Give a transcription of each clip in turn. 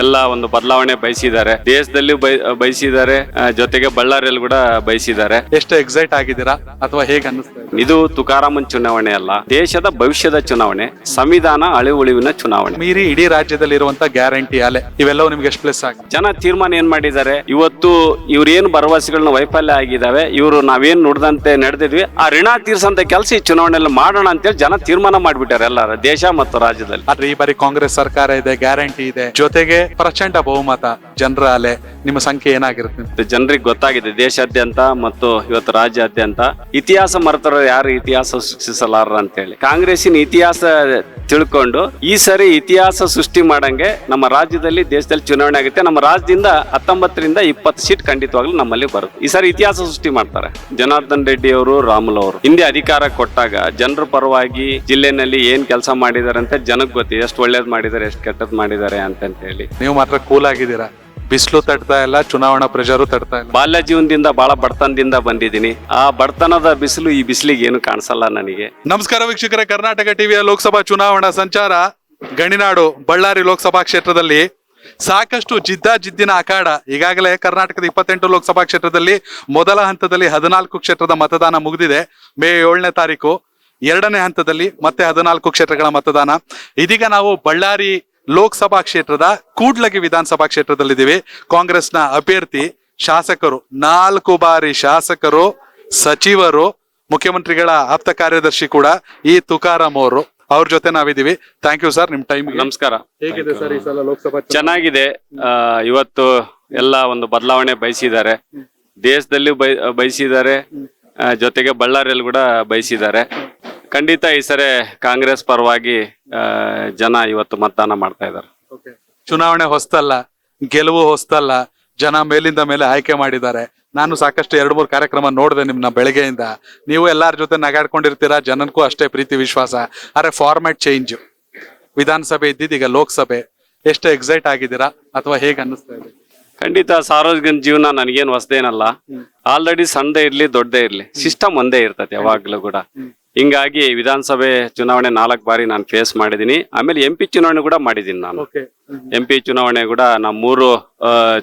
ಎಲ್ಲ ಒಂದು ಬದಲಾವಣೆ ಬಯಸಿದ್ದಾರೆ, ದೇಶದಲ್ಲಿ ಬಯಸಿದ್ದಾರೆ, ಜೊತೆಗೆ ಬಳ್ಳಾರಿಯಲ್ಲಿ ಕೂಡ ಬಯಸಿದ್ದಾರೆ. ಎಷ್ಟು ಎಕ್ಸೈಟ್ ಆಗಿದ್ದೀರಾ ಅಥವಾ ಹೇಗೆ ಅನ್ನಿಸ್ತಾ ಇದೆ? ಇದು ತುಕಾರಾಮನ್ ಚುನಾವಣೆ ಅಲ್ಲ, ದೇಶದ ಭವಿಷ್ಯದ ಚುನಾವಣೆ, ಸಂವಿಧಾನ ಅಳಿವುಳಿವಿನ ಚುನಾವಣೆ. ಮೀರಿ ಇಡೀ ರಾಜ್ಯದಲ್ಲಿ ಇರುವಂತ ಗ್ಯಾರಂಟಿ ಅಲೆ ಇವೆಲ್ಲವೂ ನಿಮ್ಗೆ ಎಷ್ಟು ಪ್ಲಸ್ ಆಗಿದೆ? ಜನ ತೀರ್ಮಾನ ಏನ್ ಮಾಡಿದ್ದಾರೆ, ಇವತ್ತು ಇವ್ರೇನು ಭರವಸೆಗಳನ್ನ ವೈಫಲ್ಯ ಆಗಿದಾವೆ, ಇವರು ನಾವೇನ್ ನುಡ್ದಂತೆ ನಡೆದಿದ್ವಿ ಆ ಋಣ ತೀರ್ಸಂತ ಕೆಲಸ ಈ ಚುನಾವಣೆಯಲ್ಲಿ ಮಾಡೋಣ ಅಂತೇಳಿ ಜನ ತೀರ್ಮಾನ ಮಾಡ್ಬಿಟ್ಟಾರೆ ಎಲ್ಲರ ದೇಶ ಮತ್ತು ರಾಜ್ಯದಲ್ಲಿ. ಆದ್ರೆ ಈ ಬಾರಿ ಕಾಂಗ್ರೆಸ್ ಸರ್ಕಾರ ಇದೆ, ಗ್ಯಾರಂಟಿ ಇದೆ, ಜೊತೆಗೆ ಪ್ರಚಂಡ ಬಹುಮತ, ಜನರ ಅಲೆ, ನಿಮ್ಮ ಸಂಖ್ಯೆ ಏನಾಗಿರುತ್ತೆ? ಜನರಿಗೆ ಗೊತ್ತಾಗಿದೆ ದೇಶಾದ್ಯಂತ ಮತ್ತು ಇವತ್ತು ರಾಜ್ಯಾದ್ಯಂತ ಇತಿಹಾಸ ಮರೆತರ ಯಾರು ಇತಿಹಾಸ ಸೃಷ್ಟಿಸಲಾರ ಅಂತೇಳಿ. ಕಾಂಗ್ರೆಸ್ಸಿನ ಇತಿಹಾಸ ತಿಳ್ಕೊಂಡು ಈ ಸರಿ ಇತಿಹಾಸ ಸೃಷ್ಟಿ ಮಾಡಂಗೆ ನಮ್ಮ ರಾಜ್ಯದಲ್ಲಿ ದೇಶದಲ್ಲಿ ಚುನಾವಣೆ ಆಗುತ್ತೆ. ನಮ್ಮ ರಾಜ್ಯದಿಂದ 19ರಿಂದ 20 ಸೀಟ್ ಖಂಡಿತವಾಗ್ಲೂ ನಮ್ಮಲ್ಲಿ ಬರುತ್ತೆ. ಈ ಸಾರಿ ಇತಿಹಾಸ ಸೃಷ್ಟಿ ಮಾಡ್ತಾರೆ. ಜನಾರ್ದನ್ ರೆಡ್ಡಿ ಅವರು, ರಾಮುಲು ಅವರು ಹಿಂದೆ ಅಧಿಕಾರ ಕೊಟ್ಟಾಗ ಜನರ ಪರವಾಗಿ ಜಿಲ್ಲೆನಲ್ಲಿ ಏನ್ ಕೆಲಸ ಮಾಡಿದಾರೆ ಅಂತ ಜನಕ್ಕೆ ಗೊತ್ತಿದೆ. ಎಷ್ಟು ಒಳ್ಳೇದ್ ಮಾಡಿದ್ದಾರೆ, ಎಷ್ಟು ಕೆಟ್ಟದ್ ಮಾಡಿದ್ದಾರೆ ಅಂತ ಹೇಳಿ. ನೀವು ಮಾತ್ರ ಕೂಲ್ ಆಗಿದ್ದೀರಾ, ಬಿಸಿಲು ತಡ್ತಾ ಇಲ್ಲ, ಚುನಾವಣಾ ಪ್ರೆಷರು ತಡ್ತಾ ಇಲ್ಲ. ಬಾಲ್ಯ ಜೀವನದಿಂದ ಬಹಳ ಬಡತನದಿಂದ ಬಂದಿದ್ದೀನಿ. ಆ ಬಡತನದ ಬಿಸಿಲು ಈ ಬಿಸಿಲಿಗೆ ಏನು ಕಾಣಿಸಲ್ಲ ನನಗೆ. ನಮಸ್ಕಾರ ವೀಕ್ಷಕರೇ, ಕರ್ನಾಟಕ ಟಿವಿಯ ಲೋಕಸಭಾ ಚುನಾವಣಾ ಸಂಚಾರ. ಗಣಿನಾಡು ಬಳ್ಳಾರಿ ಲೋಕಸಭಾ ಕ್ಷೇತ್ರದಲ್ಲಿ ಸಾಕಷ್ಟು ಜಿದ್ದಿನ ಅಖಾಡ. ಈಗಾಗಲೇ ಕರ್ನಾಟಕದ 28 ಲೋಕಸಭಾ ಕ್ಷೇತ್ರದಲ್ಲಿ ಮೊದಲ ಹಂತದಲ್ಲಿ 14 ಕ್ಷೇತ್ರದ ಮತದಾನ ಮುಗಿದಿದೆ. ಮೇ 7ನೇ ತಾರೀಕು 2ನೇ ಹಂತದಲ್ಲಿ ಮತ್ತೆ 14 ಕ್ಷೇತ್ರಗಳ ಮತದಾನ. ಇದೀಗ ನಾವು ಬಳ್ಳಾರಿ ಲೋಕಸಭಾ ಕ್ಷೇತ್ರದ ಕೂಡ್ಲಗಿ ವಿಧಾನಸಭಾ ಕ್ಷೇತ್ರದಲ್ಲಿದ್ದೀವಿ. ಕಾಂಗ್ರೆಸ್ನ ಅಭ್ಯರ್ಥಿ, ಶಾಸಕರು, 4 ಬಾರಿ ಶಾಸಕರು, ಸಚಿವರು, ಮುಖ್ಯಮಂತ್ರಿಗಳ ಆಪ್ತ ಕಾರ್ಯದರ್ಶಿ ಕೂಡ ಈ ತುಕಾರಾಮ್ ಅವರು. ಅವ್ರ ಜೊತೆ ನಾವಿದ್ದೀವಿ. ಥ್ಯಾಂಕ್ ಯು ಸರ್, ನಿಮ್ ಟೈಮ್. ನಮಸ್ಕಾರ. ಹೇಗಿದೆ ಸರ್ ಈ ಸಲ ಲೋಕಸಭಾ? ಚೆನ್ನಾಗಿದೆ. ಇವತ್ತು ಎಲ್ಲ ಒಂದು ಬದಲಾವಣೆ ಬಯಸಿದ್ದಾರೆ, ದೇಶದಲ್ಲಿ ಬಯಸಿದ್ದಾರೆ, ಜೊತೆಗೆ ಬಳ್ಳಾರಿಯಲ್ಲಿ ಕೂಡ ಬಯಸಿದ್ದಾರೆ. ಖಂಡಿತ ಈ ಸರಿ ಕಾಂಗ್ರೆಸ್ ಪರವಾಗಿ ಜನ ಇವತ್ತು ಮತದಾನ ಮಾಡ್ತಾ ಇದ್ದಾರೆ. ಚುನಾವಣೆ ಹೊಸ್ತಲ್ಲ, ಗೆಲುವು ಹೊಸ್ತಲ್ಲ, ಜನ ಮೇಲಿಂದ ಮೇಲೆ ಆಯ್ಕೆ ಮಾಡಿದ್ದಾರೆ. ನಾನು ಸಾಕಷ್ಟು 2-3 ಕಾರ್ಯಕ್ರಮ ನೋಡಿದೆ ನಿಮ್ನ ಬೆಳಗ್ಗೆಯಿಂದ. ನೀವು ಎಲ್ಲಾರ ಜೊತೆ ನಗಾಡ್ಕೊಂಡಿರ್ತೀರಾ, ಜನಕ್ಕೂ ಅಷ್ಟೇ ಪ್ರೀತಿ ವಿಶ್ವಾಸ. ಆದ್ರೆ ಫಾರ್ಮ್ಯಾಟ್ ಚೇಂಜ್, ವಿಧಾನಸಭೆ ಇದ್ದಿದ್ದೀಗ ಲೋಕಸಭೆ. ಎಷ್ಟು ಎಕ್ಸೈಟ್ ಆಗಿದ್ದೀರಾ ಅಥವಾ ಹೇಗೆ ಅನ್ನಿಸ್ತಾ ಇದೆ? ಖಂಡಿತ ಸಾರ್ವಜನಿಕ ಜೀವನ ನನಗೇನು ಹೊಸದೇನಲ್ಲ. ಆಲ್ರೆಡಿ ಸಣ್ಣದೇ ಇರ್ಲಿ ದೊಡ್ಡದೇ ಇರ್ಲಿ, ಸಿಸ್ಟಮ್ ಒಂದೇ ಇರ್ತದೆ ಯಾವಾಗ್ಲೂ ಕೂಡ. ಹಿಂಗಾಗಿ ವಿಧಾನಸಭೆ ಚುನಾವಣೆ 4 ಬಾರಿ ನಾನು ಫೇಸ್ ಮಾಡಿದೀನಿ. ಆಮೇಲೆ MP ಚುನಾವಣೆ ಕೂಡ ಮಾಡಿದೀನಿ ನಾನು. MP ಚುನಾವಣೆ ಕೂಡ ನಾವು 3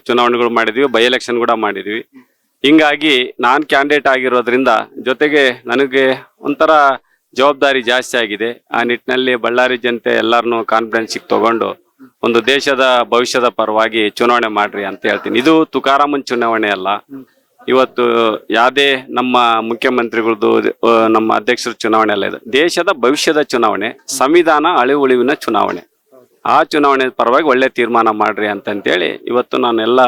ಚುನಾವಣೆಗಳು ಮಾಡಿದ್ವಿ, ಬೈ ಎಲೆಕ್ಷನ್ ಕೂಡ ಮಾಡಿದ್ವಿ. ಹಿಂಗಾಗಿ ನಾನ್ ಕ್ಯಾಂಡಿಡೇಟ್ ಆಗಿರೋದ್ರಿಂದ ಜೊತೆಗೆ ನನಗೆ ಒಂಥರ ಜವಾಬ್ದಾರಿ ಜಾಸ್ತಿ ಆಗಿದೆ. ಆ ನಿಟ್ಟಿನಲ್ಲಿ ಬಳ್ಳಾರಿ ಜನತೆ ಎಲ್ಲರನ್ನು ಕಾನ್ಫಿಡೆನ್ಸ್ ತಗೊಂಡು ಒಂದು ದೇಶದ ಭವಿಷ್ಯದ ಪರವಾಗಿ ಚುನಾವಣೆ ಮಾಡ್ರಿ ಅಂತ ಹೇಳ್ತೀನಿ. ಇದು ತುಕಾರಾಮನ್ ಚುನಾವಣೆ ಅಲ್ಲ. ಇವತ್ತು ಯಾವುದೇ ನಮ್ಮ ಮುಖ್ಯಮಂತ್ರಿಗಳದ್ದು, ನಮ್ಮ ಅಧ್ಯಕ್ಷರ ಚುನಾವಣೆ ಅಲ್ಲ, ಇದು ದೇಶದ ಭವಿಷ್ಯದ ಚುನಾವಣೆ, ಸಂವಿಧಾನ ಅಳಿವುಳಿವಿನ ಚುನಾವಣೆ. ಆ ಚುನಾವಣೆ ಪರವಾಗಿ ಒಳ್ಳೆ ತೀರ್ಮಾನ ಮಾಡ್ರಿ ಅಂತೇಳಿ ಇವತ್ತು ನಾನು ಎಲ್ಲ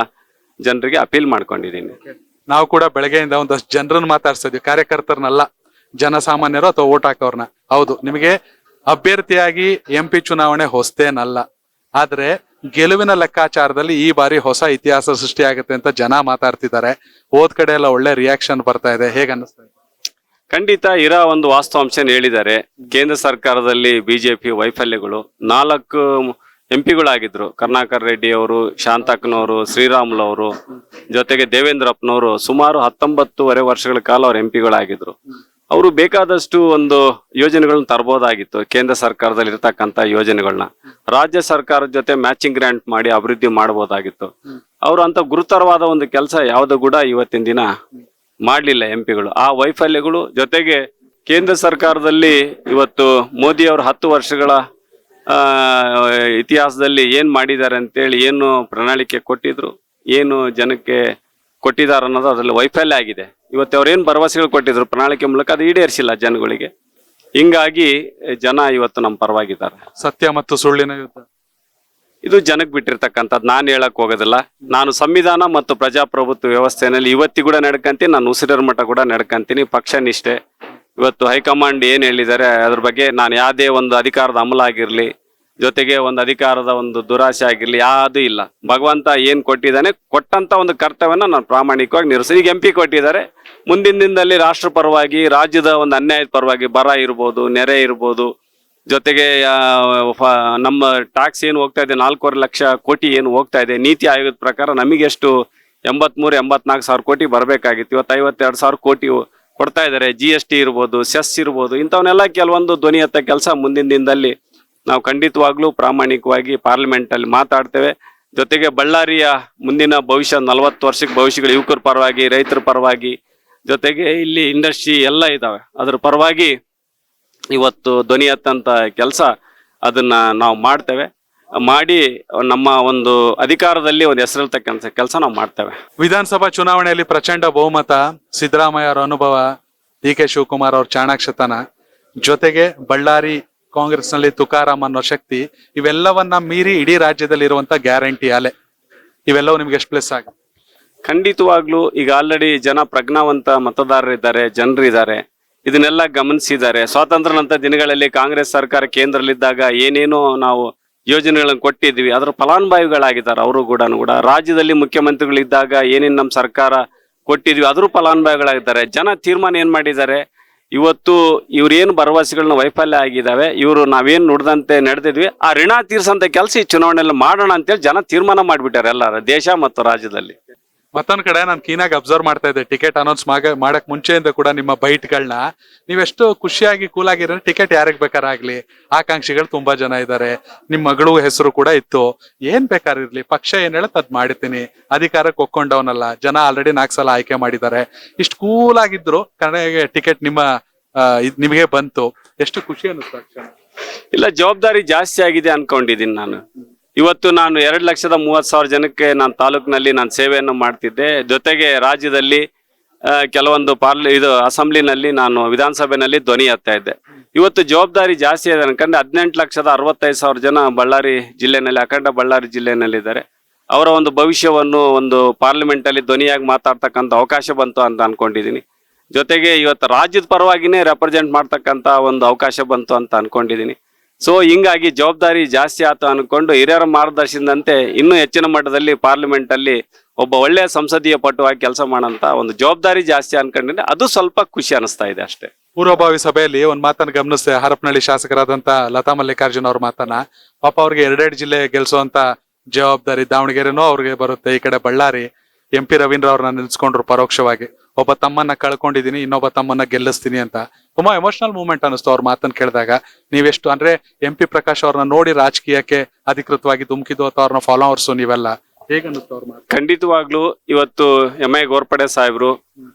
ಜನರಿಗೆ ಅಪೀಲ್ ಮಾಡ್ಕೊಂಡಿದ್ದೀನಿ. ನಾವು ಕೂಡ ಬೆಳಗ್ಗೆಯಿಂದ ಒಂದಷ್ಟು ಜನರನ್ನ ಮಾತಾಡ್ಸಿದ್ವಿ, ಕಾರ್ಯಕರ್ತರನ್ನಲ್ಲ, ಜನಸಾಮಾನ್ಯರು ಅಥವಾ ಓಟ್ ಹಾಕೋರ್ನ. ಹೌದು, ನಿಮಗೆ ಅಭ್ಯರ್ಥಿಯಾಗಿ MP ಚುನಾವಣೆ ಹೊಸ್ತೇನಲ್ಲ, ಆದ್ರೆ ಗೆಲುವಿನ ಲೆಕ್ಕಾಚಾರದಲ್ಲಿ ಈ ಬಾರಿ ಹೊಸ ಇತಿಹಾಸ ಸೃಷ್ಟಿ ಆಗುತ್ತೆ ಅಂತ ಜನ ಮಾತಾಡ್ತಿದ್ದಾರೆ. ಹೋದ್ ಕಡೆ ಎಲ್ಲ ಒಳ್ಳೆ ರಿಯಾಕ್ಷನ್ ಬರ್ತಾ ಇದೆ. ಹೇಗೆ ಅನ್ನಿಸ್ತಾ ಇದೆ? ಖಂಡಿತ ಇರೋ ಒಂದು ವಾಸ್ತವಾಂಶ ಹೇಳಿದ್ದಾರೆ. ಕೇಂದ್ರ ಸರ್ಕಾರದಲ್ಲಿ BJP ವೈಫಲ್ಯಗಳು. 4 MP ಗಳಾಗಿದ್ರು. ಕರುಣಾಕರ್ ರೆಡ್ಡಿ ಅವರು, ಶಾಂತಕ್ಕನವರು, ಶ್ರೀರಾಮುಲು ಅವರು, ಜೊತೆಗೆ ದೇವೇಂದ್ರಪ್ಪನವರು ಸುಮಾರು 19.5 ವರ್ಷಗಳ ಕಾಲ ಅವ್ರು MP ಗಳಾಗಿದ್ರು. ಅವರು ಬೇಕಾದಷ್ಟು ಒಂದು ಯೋಜನೆಗಳನ್ನ ತರಬಹುದಾಗಿತ್ತು. ಕೇಂದ್ರ ಸರ್ಕಾರದಲ್ಲಿ ಇರ್ತಕ್ಕಂಥ ಯೋಜನೆಗಳನ್ನ ರಾಜ್ಯ ಸರ್ಕಾರದ ಜೊತೆ ಮ್ಯಾಚಿಂಗ್ ಗ್ರಾಂಟ್ ಮಾಡಿ ಅಭಿವೃದ್ಧಿ ಮಾಡಬಹುದಾಗಿತ್ತು. ಅವರು ಅಂತ ಗುರುತರವಾದ ಒಂದು ಕೆಲಸ ಯಾವುದು ಕೂಡ ಇವತ್ತಿನ ದಿನ ಮಾಡ್ಲಿಲ್ಲ MP ಗಳು. ಆ ವೈಫಲ್ಯಗಳು ಜೊತೆಗೆ ಕೇಂದ್ರ ಸರ್ಕಾರದಲ್ಲಿ ಇವತ್ತು ಮೋದಿ ಅವರು 10 ವರ್ಷಗಳ ಇತಿಹಾಸದಲ್ಲಿ ಏನ್ ಮಾಡಿದ್ದಾರೆ ಅಂತೇಳಿ, ಏನು ಪ್ರಣಾಳಿಕೆ ಕೊಟ್ಟಿದ್ರು, ಏನು ಜನಕ್ಕೆ ಕೊಟ್ಟಿದ್ದಾರೆ ಅನ್ನೋದು ಅದರಲ್ಲಿ ವೈಫಲ್ಯ ಆಗಿದೆ. ಇವತ್ತು ಅವ್ರು ಏನ್ ಭರವಸೆಗಳು ಕೊಟ್ಟಿದ್ರು ಪ್ರಣಾಳಿಕೆ ಮೂಲಕ, ಅದು ಈಡೇರಿಸಿಲ್ಲ ಜನಗಳಿಗೆ. ಹಿಂಗಾಗಿ ಜನ ಇವತ್ತು ನಮ್ಮ ಪರವಾಗಿದ್ದಾರೆ. ಸತ್ಯ ಮತ್ತು ಸುಳ್ಳಿನ ಯುದ್ಧ ಇದು ಜನಕ್ಕೆ ಬಿಟ್ಟಿರ್ತಕ್ಕಂಥದ್ದು, ನಾನು ಹೇಳಕ್ ಹೋಗೋದಿಲ್ಲ. ನಾನು ಸಂವಿಧಾನ ಮತ್ತು ಪ್ರಜಾಪ್ರಭುತ್ವ ವ್ಯವಸ್ಥೆಯಲ್ಲಿ ಇವತ್ತಿ ಕೂಡ ನಡ್ಕಂತೀನಿ, ನಾನು ಉಸಿರರ ಮಠ ಕೂಡ ನಡ್ಕಂತೀನಿ. ಪಕ್ಷ ನಿಷ್ಠೆ. ಇವತ್ತು ಹೈಕಮಾಂಡ್ ಏನ್ ಹೇಳಿದ್ದಾರೆ ಅದ್ರ ಬಗ್ಗೆ ನಾನು ಯಾವುದೇ ಒಂದು ಅಧಿಕಾರದ ಅಮಲ ಆಗಿರ್ಲಿ, ಜೊತೆಗೆ ಒಂದು ಅಧಿಕಾರದ ಒಂದು ದುರಾಸೆ ಆಗಿರ್ಲಿ, ಯಾವುದು ಇಲ್ಲ. ಭಗವಂತ ಏನ್ ಕೊಟ್ಟಿದ್ದಾನೆ, ಕೊಟ್ಟಂತ ಒಂದು ಕರ್ತವ್ಯನ ನಾನು ಪ್ರಾಮಾಣಿಕವಾಗಿ ನಿರ್ವಹಿಸಿ. ಈಗ MP ಕೊಟ್ಟಿದ್ದಾರೆ, ಮುಂದಿನ ದಿನದಲ್ಲಿ ರಾಷ್ಟ್ರ ಪರವಾಗಿ, ರಾಜ್ಯದ ಒಂದು ಅನ್ಯಾಯದ ಪರವಾಗಿ, ಬರ ಇರ್ಬೋದು, ನೆರೆ ಇರ್ಬೋದು, ಜೊತೆಗೆ ನಮ್ಮ ಟ್ಯಾಕ್ಸ್ ಏನು ಹೋಗ್ತಾ ಇದೆ 4.5 ಲಕ್ಷ ಕೋಟಿ ಏನು ಹೋಗ್ತಾ ಇದೆ, ನೀತಿ ಆಯೋಗದ ಪ್ರಕಾರ ನಮಗೆ ಎಷ್ಟು 83-84 ಸಾವಿರ ಕೋಟಿ ಬರಬೇಕಾಗಿತ್ತು. ಇವತ್ತು 52,000 ಕೋಟಿ ಕೊಡ್ತಾ ಇದ್ದಾರೆ. GST ಇರ್ಬೋದು, ಸೆಸ್ ಇರ್ಬೋದು, ಇಂಥವನ್ನೆಲ್ಲ ಕೆಲವೊಂದು ಧ್ವನಿ ಎತ್ತ ಕೆಲಸ ಮುಂದಿನ ದಿನದಲ್ಲಿ ನಾವು ಖಂಡಿತವಾಗ್ಲೂ ಪ್ರಾಮಾಣಿಕವಾಗಿ ಪಾರ್ಲಿಮೆಂಟ್ ಅಲ್ಲಿ ಮಾತಾಡ್ತೇವೆ. ಜೊತೆಗೆ ಬಳ್ಳಾರಿಯ ಮುಂದಿನ ಭವಿಷ್ಯ 40 ವರ್ಷಕ್ಕೆ ಭವಿಷ್ಯಗಳು ಯುವಕರ ಪರವಾಗಿ, ರೈತರ ಪರವಾಗಿ, ಜೊತೆಗೆ ಇಲ್ಲಿ ಇಂಡಸ್ಟ್ರಿ ಎಲ್ಲ ಇದಾವೆ, ಅದ್ರ ಪರವಾಗಿ ಇವತ್ತು ಧ್ವನಿ ಎತ್ತಂತ ಕೆಲಸ ಅದನ್ನ ನಾವು ಮಾಡ್ತೇವೆ. ಮಾಡಿ ನಮ್ಮ ಒಂದು ಅಧಿಕಾರದಲ್ಲಿ ಒಂದು ಹೆಸರಿರ್ತಕ್ಕಂಥ ಕೆಲಸ ನಾವು ಮಾಡ್ತೇವೆ. ವಿಧಾನಸಭಾ ಚುನಾವಣೆಯಲ್ಲಿ ಪ್ರಚಂಡ ಬಹುಮತ, ಸಿದ್ದರಾಮಯ್ಯ ಅವರ ಅನುಭವ, ಡಿ ಕೆ ಶಿವಕುಮಾರ್ ಅವ್ರ ಚಾಣಾಕ್ಷತನ, ಜೊತೆಗೆ ಬಳ್ಳಾರಿ ಕಾಂಗ್ರೆಸ್ ನಲ್ಲಿ ತುಕಾರಾಮ್ ಅನ್ನೋ ಶಕ್ತಿ, ಇವೆಲ್ಲವನ್ನ ಮೀರಿ ಇಡೀ ರಾಜ್ಯದಲ್ಲಿ ಇರುವಂತ ಗ್ಯಾರಂಟಿ ಅಲೆ, ಇವೆಲ್ಲವೂ ನಿಮ್ಗೆ ಎಷ್ಟು ಪ್ಲಸ್ ಆಗುತ್ತೆ? ಖಂಡಿತವಾಗ್ಲೂ ಈಗ ಆಲ್ರೆಡಿ ಜನ ಪ್ರಜ್ಞಾವಂತ ಮತದಾರರಿದ್ದಾರೆ, ಜನರಿದ್ದಾರೆ, ಇದನ್ನೆಲ್ಲ ಗಮನಿಸಿದ್ದಾರೆ. ಸ್ವಾತಂತ್ರ್ಯ ನಂತರ ದಿನಗಳಲ್ಲಿ ಕಾಂಗ್ರೆಸ್ ಸರ್ಕಾರ ಕೇಂದ್ರದಲ್ಲಿದ್ದಾಗ ಏನೇನೋ ನಾವು ಯೋಜನೆಗಳನ್ನು ಕೊಟ್ಟಿದ್ವಿ, ಅದರ ಫಲಾನುಭವಿಗಳಾಗಿದ್ದಾರೆ. ಅವರು ಕೂಡ ರಾಜ್ಯದಲ್ಲಿ ಮುಖ್ಯಮಂತ್ರಿಗಳಿದ್ದಾಗ ಏನೇನು ನಮ್ಮ ಸರ್ಕಾರ ಕೊಟ್ಟಿದ್ವಿ ಅದ್ರ ಫಲಾನುಭವಿಗಳಾಗಿದ್ದಾರೆ. ಜನ ತೀರ್ಮಾನ ಏನ್ ಮಾಡಿದ್ದಾರೆ, ಇವತ್ತು ಇವ್ರೇನು ಭರವಸೆಗಳನ್ನ ವೈಫಲ್ಯ ಆಗಿದ್ದಾವೆ, ಇವರು ನಾವೇನು ನುಡ್ದಂತೆ ನಡೆದಿದ್ವಿ ಆ ಋಣ ತೀರ್ಸಂತ ಕೆಲಸ ಈ ಚುನಾವಣೆಯಲ್ಲಿ ಮಾಡೋಣ ಅಂತೇಳಿ ಜನ ತೀರ್ಮಾನ ಮಾಡ್ಬಿಟ್ಟಾರೆ ಎಲ್ಲರ ದೇಶ ಮತ್ತು ರಾಜ್ಯದಲ್ಲಿ. ಮತ್ತೊಂದ್ ಕಡೆ ನಾನು ಕೀನಾಗಿ ಅಬ್ಸರ್ವ್ ಮಾಡ್ತಾ ಇದ್ದೆ, ಟಿಕೆಟ್ ಅನೌನ್ಸ್ ಮಾಡಕ್ ಮುಂಚೆಯಿಂದ ಕೂಡ ನಿಮ್ಮ ಬೈಟ್ಗಳನ್ನ ನೀವೆಷ್ಟು ಖುಷಿಯಾಗಿ ಕೂಲಾಗಿರೋ, ಟಿಕೆಟ್ ಯಾರಿಗ್ ಬೇಕಾರಾಗ್ಲಿ, ಆಕಾಂಕ್ಷಿಗಳು ತುಂಬಾ ಜನ ಇದ್ದಾರೆ, ನಿಮ್ ಮಗಳು ಹೆಸರು ಕೂಡ ಇತ್ತು, ಏನ್ ಬೇಕಾರಿರ್ಲಿ ಪಕ್ಷ ಏನ್ ಹೇಳತ್ ಅದ್ ಮಾಡ್ತೀನಿ, ಅಧಿಕಾರಕ್ಕೆ ಒಕ್ಕೊಂಡವನಲ್ಲ, ಜನ ಆಲ್ರೆಡಿ 4 ಸಲ ಆಯ್ಕೆ ಮಾಡಿದ್ದಾರೆ, ಇಷ್ಟು ಕೂಲಾಗಿದ್ರು ಕಡೆಗೆ ಟಿಕೆಟ್ ನಿಮಗೆ ಬಂತು, ಎಷ್ಟು ಖುಷಿ ಅನ್ನಿಸ್ತು? ಇಲ್ಲ, ಜವಾಬ್ದಾರಿ ಜಾಸ್ತಿ ಆಗಿದೆ ಅನ್ಕೊಂಡಿದ್ದೀನಿ ನಾನು. ಇವತ್ತು ನಾನು 2,30,000 ಜನಕ್ಕೆ ನಾನು ತಾಲೂಕಿನಲ್ಲಿ ನಾನು ಸೇವೆಯನ್ನು ಮಾಡ್ತಿದ್ದೆ. ಜೊತೆಗೆ ರಾಜ್ಯದಲ್ಲಿ ಕೆಲವೊಂದು ಅಸೆಂಬ್ಲಿನಲ್ಲಿ ನಾನು ವಿಧಾನಸಭೆಯಲ್ಲಿ ಧ್ವನಿ ಎತ್ತಾ ಇದ್ದೆ. ಇವತ್ತು ಜವಾಬ್ದಾರಿ ಜಾಸ್ತಿ ಇದೆ ಅನ್ಕೊಂಡೆ. 18,65,000 ಜನ ಬಳ್ಳಾರಿ ಜಿಲ್ಲೆನಲ್ಲಿ, ಅಖಂಡ ಬಳ್ಳಾರಿ ಜಿಲ್ಲೆನಲ್ಲಿದ್ದಾರೆ. ಅವರ ಒಂದು ಭವಿಷ್ಯವನ್ನು ಒಂದು ಪಾರ್ಲಿಮೆಂಟ್ ಅಲ್ಲಿ ಧ್ವನಿಯಾಗಿ ಮಾತಾಡ್ತಕ್ಕಂಥ ಅವಕಾಶ ಬಂತು ಅಂತ ಅನ್ಕೊಂಡಿದ್ದೀನಿ. ಜೊತೆಗೆ ಇವತ್ತು ರಾಜ್ಯದ ಪರವಾಗಿನೇ ರೆಪ್ರೆಸೆಂಟ್ ಮಾಡ್ತಕ್ಕಂಥ ಒಂದು ಅವಕಾಶ ಬಂತು ಅಂತ ಅನ್ಕೊಂಡಿದ್ದೀನಿ. ಸೊ ಹಿಂಗಾಗಿ ಜವಾಬ್ದಾರಿ ಜಾಸ್ತಿ ಆಯ್ತು ಅನ್ಕೊಂಡು ಹಿರಿಯರ ಮಾರ್ಗದರ್ಶನದಂತೆ ಇನ್ನೂ ಹೆಚ್ಚಿನ ಮಟ್ಟದಲ್ಲಿ ಪಾರ್ಲಿಮೆಂಟ್ ಅಲ್ಲಿ ಒಬ್ಬ ಒಳ್ಳೆಯ ಸಂಸದೀಯ ಪಟುವಾಗಿ ಕೆಲಸ ಮಾಡೋಂತ ಒಂದು ಜವಾಬ್ದಾರಿ ಜಾಸ್ತಿ ಅನ್ಕೊಂಡಿದ್ರೆ ಅದು ಸ್ವಲ್ಪ ಖುಷಿ ಅನಿಸ್ತಾ ಇದೆ ಅಷ್ಟೇ. ಪೂರ್ವಭಾವಿ ಸಭೆಯಲ್ಲಿ ಒಂದ್ ಮಾತನ್ನ ಗಮನಿಸಿದೆ, ಹರಪನಹಳ್ಳಿ ಶಾಸಕರಾದಂತ ಲತಾ ಮಲ್ಲಿಕಾರ್ಜುನ್ ಅವ್ರ ಮಾತನ್ನ. ಪಾಪ ಅವ್ರಿಗೆ 2 ಜಿಲ್ಲೆ ಗೆಲ್ಸುವಂತ ಜವಾಬ್ದಾರಿ ದಾವಣಗೆರೆನೂ ಅವ್ರಿಗೆ ಬರುತ್ತೆ, ಈ ಕಡೆ ಬಳ್ಳಾರಿ. MP ರವೀಂದ್ರ ಅವ್ರನ್ನ ನಿಲ್ಸ್ಕೊಂಡ್ರು ಪರೋಕ್ಷವಾಗಿ, ಒಬ್ಬ ತಮ್ಮನ್ನ ಕಳ್ಕೊಂಡಿದೀನಿ, ಇನ್ನೊಬ್ಬ ತಮ್ಮನ್ನ ಗೆಲ್ಲಿಸ್ತೀನಿ ಅಂತ. ತುಂಬಾ ಎಮೋಷನಲ್ ಮೂಮೆಂಟ್ ಅನಿಸ್ತು ಅವ್ರ ಮಾತನ್ನ ಕೇಳಿದಾಗ. ನೀವೆಷ್ಟು ಅಂದ್ರೆ MP ಪ್ರಕಾಶ್ ಅವ್ರನ್ನ ನೋಡಿ ರಾಜಕೀಯಕ್ಕೆ ಅಧಿಕೃತವಾಗಿ ಧುಮುಕಿದ್ದು ಅಥವಾ ಅವ್ರನ್ನ ಫಾಲೋವರ್ಸ್ ನೀವೆಲ್ಲ, ಹೇಗನ್ನಿಸ್ತು ಅವ್ರ ಮಾತು? ಖಂಡಿತವಾಗ್ಲೂ ಇವತ್ತು MI ಗೋರ್ಪಡೆ ಸಾಹೇಬ್ರು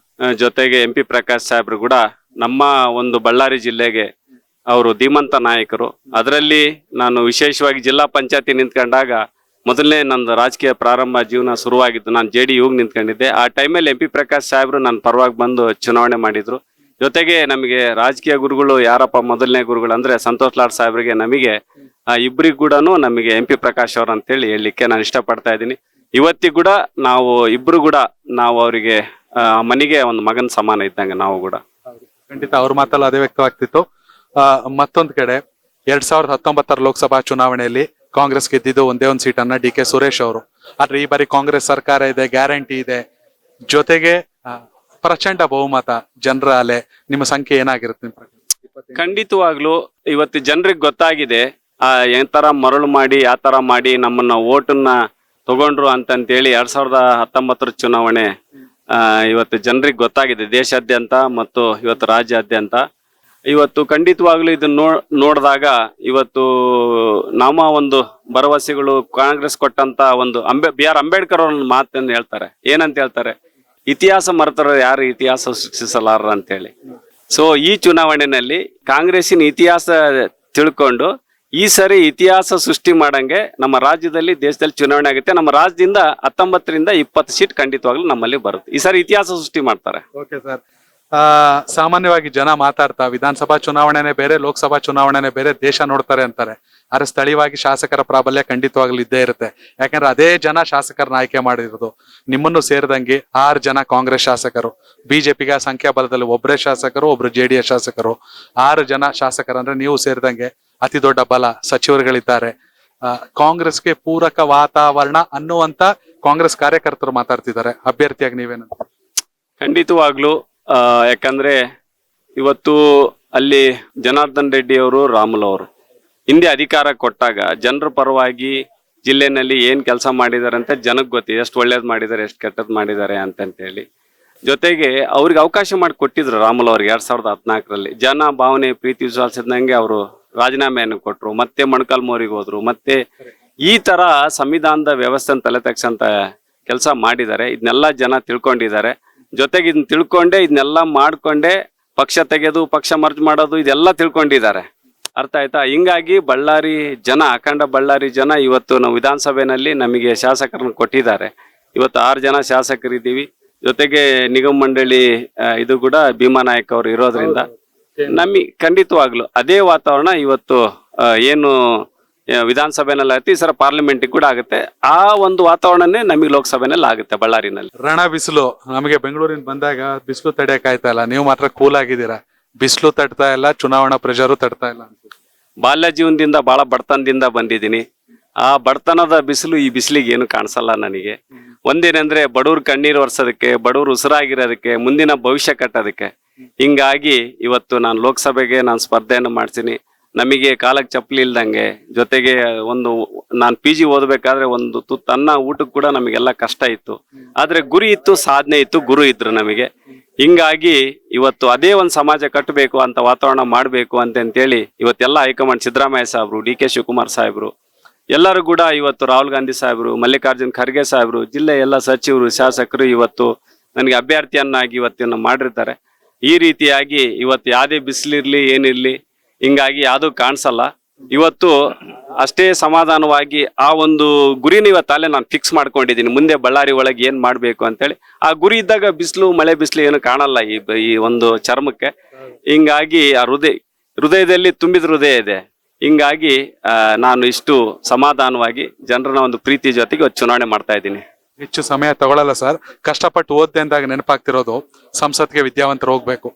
ಜೊತೆಗೆ MP ಪ್ರಕಾಶ್ ಸಾಹೇಬ್ರು ಕೂಡ ನಮ್ಮ ಒಂದು ಬಳ್ಳಾರಿ ಜಿಲ್ಲೆಗೆ ಅವರು ಧೀಮಂತ ನಾಯಕರು. ಅದರಲ್ಲಿ ನಾನು ವಿಶೇಷವಾಗಿ ಜಿಲ್ಲಾ ಪಂಚಾಯತಿ ನಿಂತ್ಕೊಂಡಾಗ ಮೊದಲನೇ ನಂದು ರಾಜಕೀಯ ಪ್ರಾರಂಭ ಜೀವನ ಶುರುವಾಗಿದ್ದು, ನಾನು JDU ನಿಂತ್ಕೊಂಡಿದ್ದೆ. ಆ ಟೈಮಲ್ಲಿ MP ಪ್ರಕಾಶ್ ಸಾಹೇಬ್ರು ನನ್ನ ಪರವಾಗಿ ಬಂದು ಚುನಾವಣೆ ಮಾಡಿದ್ರು. ಜೊತೆಗೆ ನಮಗೆ ರಾಜಕೀಯ ಗುರುಗಳು ಯಾರಪ್ಪ ಮೊದಲನೇ ಗುರುಗಳು ಅಂದ್ರೆ ಸಂತೋಷ್ ಲಾಡ್ ಸಾಹೇಬ್ರಿಗೆ, ನಮಗೆ ಇಬ್ಬರಿಗೂ ಕೂಡ ನಮಗೆ MP ಪ್ರಕಾಶ್ ಅವ್ರ ಅಂತೇಳಿ ಹೇಳಲಿಕ್ಕೆ ನಾನು ಇಷ್ಟಪಡ್ತಾ ಇದ್ದೀನಿ. ಇವತ್ತಿಗೂ ಕೂಡ ನಾವು ಇಬ್ರು ಕೂಡ ನಾವು ಅವರಿಗೆ ಮನೆಗೆ ಒಂದು ಮಗನ ಸಮಾನ ಇದ್ದಂಗೆ ನಾವು ಕೂಡ. ಖಂಡಿತ ಅವ್ರ ಮಾತಲ್ಲ ಅದೇ ವ್ಯಕ್ತವಾಗ್ತಿತ್ತು. ಮತ್ತೊಂದ್ ಕಡೆ 2019 ಲೋಕಸಭಾ ಚುನಾವಣೆಯಲ್ಲಿ ಕಾಂಗ್ರೆಸ್ ಗೆದ್ದಿದ್ದು ಒಂದೇ ಒಂದು ಸೀಟನ್ನ DK ಸುರೇಶ್ ಅವರು. ಆದ್ರೆ ಈ ಬಾರಿ ಕಾಂಗ್ರೆಸ್ ಸರ್ಕಾರ ಇದೆ, ಗ್ಯಾರಂಟಿ ಇದೆ, ಜೊತೆಗೆ ಪ್ರಚಂಡ ಬಹುಮತ, ಜನರ ಅಲೆ. ನಿಮ್ಮ ಸಂಖ್ಯೆ ಏನಾಗಿರುತ್ತೆ? ಖಂಡಿತವಾಗ್ಲು ಇವತ್ತು ಜನರಿಗೆ ಗೊತ್ತಾಗಿದೆ ಎಂತರ ಮರಳು ಮಾಡಿ ಆ ತರ ಮಾಡಿ ನಮ್ಮನ್ನ ಓಟನ್ನ ತಗೊಂಡ್ರು ಅಂತಂತೇಳಿ 2019 ಚುನಾವಣೆ ಇವತ್ತು ಜನರಿಗೆ ಗೊತ್ತಾಗಿದೆ, ದೇಶಾದ್ಯಂತ ಮತ್ತು ಇವತ್ತು ರಾಜ್ಯಾದ್ಯಂತ. ಇವತ್ತು ಖಂಡಿತವಾಗ್ಲೂ ಇದನ್ನ ನೋಡಿದಾಗ ಇವತ್ತು ನಮ್ಮ ಒಂದು ಭರವಸೆಗಳು ಕಾಂಗ್ರೆಸ್ ಕೊಟ್ಟಂತ ಒಂದು BR ಅಂಬೇಡ್ಕರ್ ಅವ್ರ ಮಾತನ್ನು ಹೇಳ್ತಾರೆ, ಏನಂತ ಹೇಳ್ತಾರೆ, ಇತಿಹಾಸ ಮರೆತರ ಯಾರು ಇತಿಹಾಸ ಸೃಷ್ಟಿಸಲಾರ ಅಂತೇಳಿ. ಸೊ ಈ ಚುನಾವಣೆಯಲ್ಲಿ ಕಾಂಗ್ರೆಸ್ಸಿನ ಇತಿಹಾಸ ತಿಳ್ಕೊಂಡು ಈ ಸರಿ ಇತಿಹಾಸ ಸೃಷ್ಟಿ ಮಾಡಂಗೆ ನಮ್ಮ ರಾಜ್ಯದಲ್ಲಿ ದೇಶದಲ್ಲಿ ಚುನಾವಣೆ ಆಗುತ್ತೆ. ನಮ್ಮ ರಾಜ್ಯದಿಂದ 19ರಿಂದ 20 ಸೀಟ್ ಖಂಡಿತವಾಗ್ಲೂ ನಮ್ಮಲ್ಲಿ ಬರುತ್ತೆ. ಈ ಸಾರಿ ಇತಿಹಾಸ ಸೃಷ್ಟಿ ಮಾಡ್ತಾರೆ. Okay sir. ಸಾಮಾನ್ಯವಾಗಿ ಜನ ಮಾತಾಡ್ತಾ ವಿಧಾನಸಭಾ ಚುನಾವಣೆನೇ ಬೇರೆ, ಲೋಕಸಭಾ ಚುನಾವಣೆನೇ ಬೇರೆ, ದೇಶ ನೋಡ್ತಾರೆ ಅಂತಾರೆ. ಆದ್ರೆ ಸ್ಥಳೀಯವಾಗಿ ಶಾಸಕರ ಪ್ರಾಬಲ್ಯ ಖಂಡಿತವಾಗ್ಲೂ ಇದ್ದೇ ಇರುತ್ತೆ. ಯಾಕಂದ್ರೆ ಅದೇ ಜನ ಶಾಸಕರನ್ನ ಆಯ್ಕೆ ಮಾಡಿರೋದು. ನಿಮ್ಮನ್ನು ಸೇರಿದಂಗೆ 6 ಜನ ಕಾಂಗ್ರೆಸ್ ಶಾಸಕರು, ಬಿಜೆಪಿಗೆ ಸಂಖ್ಯಾಬಲದಲ್ಲಿ ಒಬ್ಬರೇ ಶಾಸಕರು, ಒಬ್ರು JDS ಶಾಸಕರು, 6 ಜನ ಶಾಸಕರಂದ್ರೆ ನೀವು ಸೇರಿದಂಗೆ ಅತಿ ದೊಡ್ಡ ಬಲ ಸಚಿವರುಗಳಿದ್ದಾರೆ. ಕಾಂಗ್ರೆಸ್ಗೆ ಪೂರಕ ವಾತಾವರಣ ಅನ್ನುವಂತ ಕಾಂಗ್ರೆಸ್ ಕಾರ್ಯಕರ್ತರು ಮಾತಾಡ್ತಿದ್ದಾರೆ. ಅಭ್ಯರ್ಥಿಯಾಗಿ ನೀವೇನಂತ? ಖಂಡಿತವಾಗ್ಲು ಯಾಕಂದ್ರೆ ಇವತ್ತು ಅಲ್ಲಿ ಜನಾರ್ದನ್ ರೆಡ್ಡಿ ಅವರು, ರಾಮುಲು ಅವರು ಹಿಂದೆ ಅಧಿಕಾರ ಕೊಟ್ಟಾಗ ಜನರ ಪರವಾಗಿ ಜಿಲ್ಲೆನಲ್ಲಿ ಏನ್ ಕೆಲಸ ಮಾಡಿದ್ದಾರೆ ಅಂತ ಜನಕ್ಕೆ ಗೊತ್ತಿದೆ, ಎಷ್ಟು ಒಳ್ಳೇದ್ ಮಾಡಿದ್ದಾರೆ, ಎಷ್ಟು ಕೆಟ್ಟದ್ ಮಾಡಿದ್ದಾರೆ ಅಂತಂತೇಳಿ. ಜೊತೆಗೆ ಅವ್ರಿಗೆ ಅವಕಾಶ ಮಾಡಿ ಕೊಟ್ಟಿದ್ರು ರಾಮುಲು ಅವ್ರಿಗೆ 2014ರಲ್ಲಿ. ಜನ ಭಾವನೆ ಪ್ರೀತಿ ವಿಶ್ವಾಸದಂಗೆ ಅವರು ರಾಜೀನಾಮೆಯನ್ನು ಕೊಟ್ರು, ಮತ್ತೆ ಮೊಣಕಾಲ್ಮೂರಿಗೆ ಹೋದ್ರು, ಮತ್ತೆ ಈ ತರ ಸಂವಿಧಾನದ ವ್ಯವಸ್ಥೆ ತಲೆ ತಗ್ಸಂತ ಕೆಲಸ ಮಾಡಿದ್ದಾರೆ. ಇದನ್ನೆಲ್ಲ ಜನ ತಿಳ್ಕೊಂಡಿದ್ದಾರೆ. ಜೊತೆಗೆ ಇದನ್ನ ತಿಳ್ಕೊಂಡೇ ಇದನ್ನೆಲ್ಲ ಮಾಡ್ಕೊಂಡೇ ಪಕ್ಷ ತೆಗೆದು ಪಕ್ಷ ಮರ್ಜ್ ಮಾಡೋದು ಇದೆಲ್ಲ ತಿಳ್ಕೊಂಡಿದ್ದಾರೆ. ಅರ್ಥ ಆಯ್ತಾ? ಹಿಂಗಾಗಿ ಬಳ್ಳಾರಿ ಜನ, ಅಖಂಡ ಬಳ್ಳಾರಿ ಜನ ಇವತ್ತು ನಾವು ವಿಧಾನಸಭೆಯಲ್ಲಿ ನಮಗೆ ಶಾಸಕರನ್ನು ಕೊಟ್ಟಿದ್ದಾರೆ. ಇವತ್ತು 6 ಜನ ಶಾಸಕರಿದ್ದೀವಿ. ಜೊತೆಗೆ ನಿಗಮ ಮಂಡಳಿ ಇದು ಕೂಡ ಭೀಮಾ ನಾಯಕ್ ಅವರು ಇರೋದ್ರಿಂದ ನಮಗೆ ಖಂಡಿತವಾಗ್ಲು ಅದೇ ವಾತಾವರಣ ಇವತ್ತು ಏನು ವಿಧಾನಸಭೆನಲ್ಲಿ ಆಗುತ್ತೆ, ಈ ಸಲ ಪಾರ್ಲಿಮೆಂಟ್ ಕೂಡ ಆಗುತ್ತೆ. ಆ ಒಂದು ವಾತಾವರಣನೇ ನಮಗೆ ಲೋಕಸಭೆನಲ್ಲಿ ಆಗುತ್ತೆ ಬಳ್ಳಾರಿನಲ್ಲಿ. ರಣ ಬಿಸಿಲು, ನಮಗೆ ಬೆಂಗಳೂರಿನ ಬಂದಾಗ ಬಿಸಿಲು ತಡೆಯಕ್ ಆಯ್ತಾ ಇಲ್ಲ, ನೀವು ಮಾತ್ರ ಕೂಲ್ ಆಗಿದ್ದೀರಾ. ಬಿಸಿಲು ತಡ್ತಾ ಇಲ್ಲ, ಚುನಾವಣಾ ಪ್ರೆಷರು ತಡ್ತಾ ಇಲ್ಲ. ಬಾಲ್ಯ ಜೀವನದಿಂದ ಬಹಳ ಬಡತನದಿಂದ ಬಂದಿದ್ದೀನಿ. ಆ ಬಡತನದ ಬಿಸಿಲು ಈ ಬಿಸಿಲಿಗೆ ಏನು ಕಾಣಿಸಲ್ಲ ನನಗೆ. ಒಂದೇನಂದ್ರೆ ಬಡವ್ರ ಕಣ್ಣೀರು ಒರೆಸೋದಕ್ಕೆ, ಬಡವ್ರು ಉಸಿರಾಗಿರೋದಕ್ಕೆ, ಮುಂದಿನ ಭವಿಷ್ಯ ಕಟ್ಟೋದಕ್ಕೆ. ಹಿಂಗಾಗಿ ಇವತ್ತು ನಾನು ಲೋಕಸಭೆಗೆ ನಾನು ಸ್ಪರ್ಧೆಯನ್ನು ಮಾಡ್ತೀನಿ. ನಮಗೆ ಕಾಲಕ್ಕೆ ಚಪ್ಪಲಿ ಇಲ್ದಂಗೆ, ಜೊತೆಗೆ ನಾನು PG ಓದಬೇಕಾದ್ರೆ ಒಂದು ತುತ್ತು ಅನ್ನ ಊಟಕ್ಕೆ ಕೂಡ ನಮಗೆಲ್ಲ ಕಷ್ಟ ಇತ್ತು. ಆದ್ರೆ ಗುರಿ ಇತ್ತು, ಸಾಧನೆ ಇತ್ತು, ಗುರು ಇದ್ರು ನಮಗೆ. ಹಿಂಗಾಗಿ ಇವತ್ತು ಅದೇ ಒಂದು ಸಮಾಜ ಕಟ್ಟಬೇಕು ಅಂತ ವಾತಾವರಣ ಮಾಡಬೇಕು ಅಂತೇಳಿ ಇವತ್ತೆಲ್ಲ ಹೈಕಮಾಂಡ್, ಸಿದ್ದರಾಮಯ್ಯ ಸಾಹೇಬ್ರು, DK ಶಿವಕುಮಾರ್ ಸಾಹೇಬ್ರು, ಎಲ್ಲರೂ ಕೂಡ ಇವತ್ತು ರಾಹುಲ್ ಗಾಂಧಿ ಸಾಹೇಬ್ರು, ಮಲ್ಲಿಕಾರ್ಜುನ್ ಖರ್ಗೆ ಸಾಹೇಬ್ರು, ಜಿಲ್ಲೆ ಎಲ್ಲ ಸಚಿವರು, ಶಾಸಕರು ಇವತ್ತು ನನಗೆ ಅಭ್ಯರ್ಥಿಯನ್ನಾಗಿ ಇವತ್ತಿನ ಮಾಡಿರ್ತಾರೆ. ಈ ರೀತಿಯಾಗಿ ಇವತ್ತು ಯಾವುದೇ ಬಿಸಿಲಿರ್ಲಿ ಏನಿರ್ಲಿ ಹಿಂಗಾಗಿ ಯಾವುದು ಕಾಣಿಸಲ್ಲ. ಇವತ್ತು ಅಷ್ಟೇ ಸಮಾಧಾನವಾಗಿ ಆ ಒಂದು ಗುರಿನ ಇವತ್ತಲ್ಲೇ ನಾನು ಫಿಕ್ಸ್ ಮಾಡ್ಕೊಂಡಿದ್ದೀನಿ. ಮುಂದೆ ಬಳ್ಳಾರಿ ಒಳಗೆ ಏನ್ ಮಾಡ್ಬೇಕು ಅಂತೇಳಿ ಆ ಗುರಿ ಇದ್ದಾಗ ಬಿಸಿಲು ಮಳೆ ಬಿಸಿಲು ಏನು ಕಾಣಲ್ಲ ಈ ಒಂದು ಚರ್ಮಕ್ಕೆ. ಹಿಂಗಾಗಿ ಆ ಹೃದಯದಲ್ಲಿ ತುಂಬಿದ ಹೃದಯ ಇದೆ. ಹಿಂಗಾಗಿ ನಾನು ಇಷ್ಟು ಸಮಾಧಾನವಾಗಿ ಜನರನ್ನ ಒಂದು ಪ್ರೀತಿ ಜೊತೆಗೆ ಚುನಾವಣೆ ಮಾಡ್ತಾ ಇದ್ದೀನಿ. ಹೆಚ್ಚು ಸಮಯ ತಗೊಳ್ಳಲ್ಲ ಸರ್. ಕಷ್ಟಪಟ್ಟು ಓದ್ದೆ ಅಂದಾಗ ನೆನಪಾಗ್ತಿರೋದು ಸಂಸತ್ಗೆ ವಿದ್ಯಾವಂತರು ಹೋಗ್ಬೇಕು.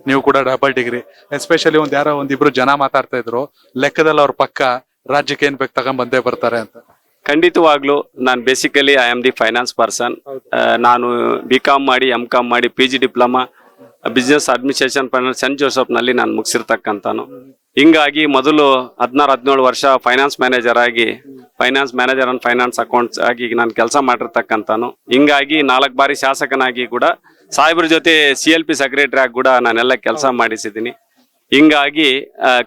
ನೀವು ಕೂಡ ಡಬಲ್ ಡಿಗ್ರಿ, ಎಸ್ಪೆಷಲಿ ಯಾರೋ ಒಂದಿಬ್ರು ಜನ ಮಾತಾಡ್ತಾ ಇದ್ರು, ಲೆಕ್ಕದಲ್ಲಿ ಅವ್ರ ಪಕ್ಕ ರಾಜ್ಯಕ್ಕೆ ಏನ್ ಬೇಕು ತಗೊಂಡ್ ಬಂದೇ ಬರ್ತಾರೆ ಅಂತ. ಖಂಡಿತವಾಗ್ಲು ನಾನು basically I am the finance person. ನಾನು BCom ಮಾಡಿ MCom ಮಾಡಿ PG diploma business administration finance saint ಜೋಸೆಫ್ನಲ್ಲಿ ನಾನು ಮುಗಿಸಿರ್ತಕ್ಕಂತಾನು. ಹಿಂಗಾಗಿ ಮೊದಲು 16-17 ವರ್ಷ finance manager and finance accounts ಆಗಿ ನಾನು ಕೆಲಸ ಮಾಡಿರ್ತಕ್ಕಂತಾನು. ಹಿಂಗಾಗಿ 4 ಬಾರಿ ಶಾಸಕನಾಗಿ ಕೂಡ ಸಾಹೇಬ್ರ ಜೊತೆ CLP ಸೆಕ್ರೆಟರಿ ಆಗಿ ಕೂಡ ನಾನೆಲ್ಲ ಕೆಲಸ ಮಾಡಿಸಿದ್ದೀನಿ. ಹಿಂಗಾಗಿ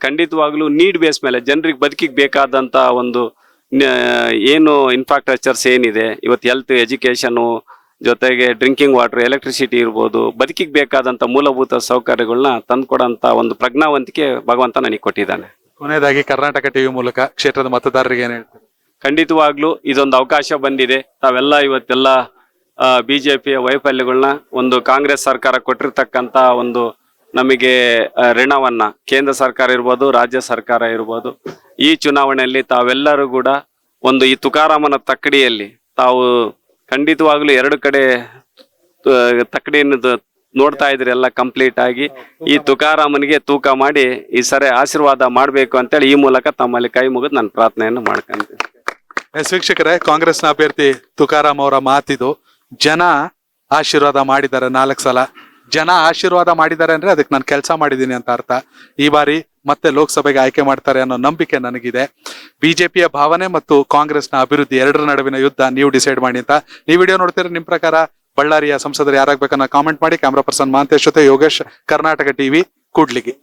ಖಂಡಿತವಾಗ್ಲೂ ನೀಡ್ ಬೇಸ್ ಮೇಲೆ ಜನರಿಗೆ ಬದುಕಿಗೆ ಬೇಕಾದಂತ ಒಂದು ಏನು ಇನ್ಫ್ರಾಸ್ಟ್ರಕ್ಚರ್ಸ್ ಏನಿದೆ ಇವತ್ತು, ಹೆಲ್ತ್, ಎಜುಕೇಶನ್, ಜೊತೆಗೆ ಡ್ರಿಂಕಿಂಗ್ ವಾಟರ್, ಎಲೆಕ್ಟ್ರಿಸಿಟಿ ಇರ್ಬೋದು, ಬದುಕಿಗೆ ಬೇಕಾದಂತ ಮೂಲಭೂತ ಸೌಕರ್ಯಗಳನ್ನ ತಂದ್ಕೊಡಂತ ಒಂದು ಪ್ರಜ್ಞಾವಂತಿಕೆ ಭಗವಂತ ನನಗೆ ಕೊಟ್ಟಿದ್ದಾನೆ. ಕೊನೆಯದಾಗಿ ಕರ್ನಾಟಕ ಟಿವಿ ಮೂಲಕ ಕ್ಷೇತ್ರದ ಮತದಾರರಿಗೆ ಏನ್ ಹೇಳ್ತಾರೆ? ಖಂಡಿತವಾಗ್ಲೂ ಇದೊಂದು ಅವಕಾಶ ಬಂದಿದೆ. ತಾವೆಲ್ಲ ಇವತ್ತೆಲ್ಲ BJPಯ ವೈಫಲ್ಯಗಳನ್ನ, ಒಂದು ಕಾಂಗ್ರೆಸ್ ಸರ್ಕಾರ ಕೊಟ್ಟಿರ್ತಕ್ಕಂತ ಒಂದು ನಮಗೆ ಋಣವನ್ನ, ಕೇಂದ್ರ ಸರ್ಕಾರ ಇರ್ಬೋದು, ರಾಜ್ಯ ಸರ್ಕಾರ ಇರ್ಬೋದು, ಈ ಚುನಾವಣೆಯಲ್ಲಿ ತಾವೆಲ್ಲರೂ ಕೂಡ ಈ ತುಕಾರಾಮನ ತಕ್ಕಡಿಯಲ್ಲಿ ತಾವು ಖಂಡಿತವಾಗ್ಲೂ 2 ಕಡೆ ತಕ್ಕಡಿಯನ್ನು ನೋಡ್ತಾ ಇದ್ರಿ ಎಲ್ಲ ಕಂಪ್ಲೀಟ್ ಆಗಿ. ಈ ತುಕಾರಾಮನಿಗೆ ತೂಕ ಮಾಡಿ ಈ ಸರಿ ಆಶೀರ್ವಾದ ಮಾಡ್ಬೇಕು ಅಂತೇಳಿ ಈ ಮೂಲಕ ತಮ್ಮಲ್ಲಿ ಕೈ ಮುಗಿದು ನಾನು ಪ್ರಾರ್ಥನೆಯನ್ನು ಮಾಡ್ಕೊಂತೀನಿ. ವೀಕ್ಷಕರೇ, ಕಾಂಗ್ರೆಸ್ನ ಅಭ್ಯರ್ಥಿ ತುಕಾರಾಮ್ ಅವರ ಮಾತಿದು. ಜನ ಆಶೀರ್ವಾದ ಮಾಡಿದ್ದಾರೆ 4 ಸಲ. ಜನ ಆಶೀರ್ವಾದ ಮಾಡಿದ್ದಾರೆ ಅಂದ್ರೆ ಅದಕ್ಕೆ ನಾನು ಕೆಲಸ ಮಾಡಿದ್ದೀನಿ ಅಂತ ಅರ್ಥ. ಈ ಬಾರಿ ಮತ್ತೆ ಲೋಕಸಭೆಗೆ ಆಯ್ಕೆ ಮಾಡ್ತಾರೆ ಅನ್ನೋ ನಂಬಿಕೆ ನನಗಿದೆ. BJPಯ ಭಾವನೆ ಮತ್ತು ಕಾಂಗ್ರೆಸ್ನ ಅಭಿವೃದ್ಧಿ 2ರ ನಡುವಿನ ಯುದ್ಧ ನೀವು ಡಿಸೈಡ್ ಮಾಡಿ ಅಂತ. ಈ ವಿಡಿಯೋ ನೋಡ್ತೀರಾ, ನಿಮ್ ಪ್ರಕಾರ ಬಳ್ಳಾರಿಯ ಸಂಸದರು ಯಾರಾಗಬೇಕನ್ನ ಕಾಮೆಂಟ್ ಮಾಡಿ. ಕ್ಯಾಮ್ರಾ ಪರ್ಸನ್ ಮಹಾಂತೇಶ್ ಜೊತೆ ಯೋಗೇಶ್, ಕರ್ನಾಟಕ ಟಿವಿ, ಕೂಡ್ಲಿಗಿ.